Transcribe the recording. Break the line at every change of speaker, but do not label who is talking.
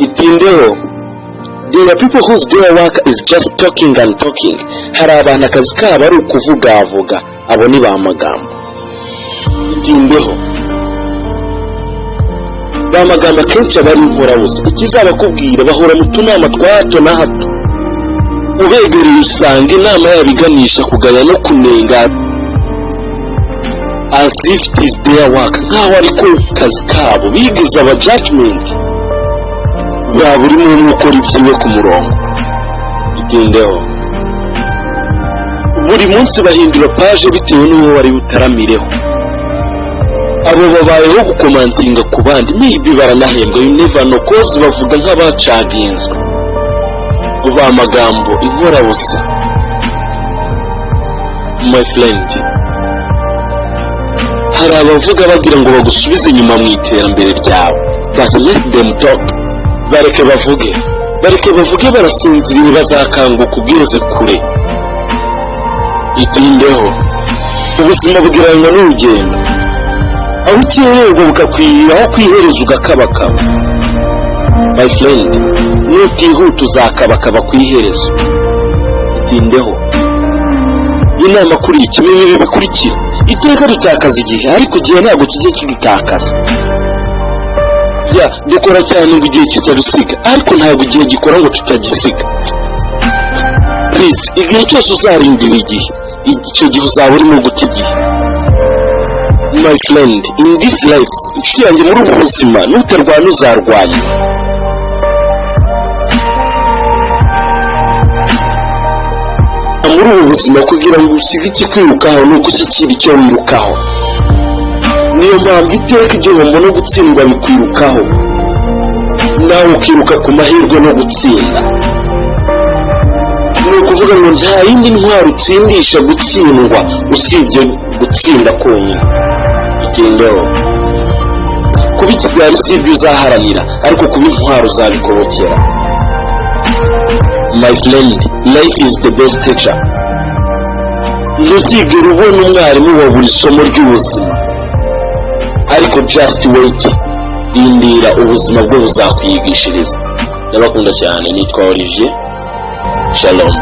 itindeho. There are people whose their work is just talking and talking. Hari abantu akazi kabo ari ukuvugavuga, abo ni ba magambo. Itindeho. Ba magambo kenshi abari inkorabusa, ikizabakubwira bahora mu tunama twa hato na hato. Ubegereye usanga inama yabiganisha kugaya no kunenga, as if it is their work, nkaho ariko kazi kabo bigize aba judgment. Buri muntu ukora ibyiwe ku murongo. Itindeho. Buri munsi bahindura page bitewe n'uwo wari utaramireho. Abo babayeho gukomantinga ku bandi, maybe baranahembwa, you never know, cause bavuga nk'abacaginzwe. Uba magambo inkorabusa. My friend, hari abavuga bagira ngo bagusubize inyuma mu iterambere ryawe, but let them talk. Bareke bavuge barasinziriye, bazakanguka ubweze kure. Itindeho. Ubuzima bugirana n'urugendo, aho ukererwa bukakwira, aho kwihereza ugakabakaba. My friend, nutihuta uzakabakaba ku iherezo. Itindeho. Inama kuri iki nibi bikurikira: iteka dutakaza igihe, ariko igihe ntabwo kijye kidutakaza. Dukora cyane ngo igihe kitarusiga, ariko ntabwo igihe gikora ngo tutagisiga. Please, igihe cyose uzarindira igihe, icyo gihe uzaba urimo guta igihe. My friend, in this life, inshuti yanjye, muri ubu buzima nutarwana uzarwanya. Muri ubu buzima kugira ngo usige ikikwirukaho ni ugushyikira icyo wirukaho. Niyo mpamvu iteka igihombo no gutsindwa bikwirukaho, nawe ukiruka ku mahirwe no gutsinda. Ni ukuvuga ngo nta yindi ntwaro utsindisha gutsindwa usibye gutsinda konyine. Itindeho. Kuba ikigwari si ibyo uzaharanira, ariko kuba intwaro uzabikobokera. My friend, life is the best teacher. Ntuzigere ubona umwarimu wa buri somo ry'ubuzima, ariko just wait, rindira ubuzima bwo buzakwigishiriza. Ndabakunda cyane, nitwa Olivier. Shalom.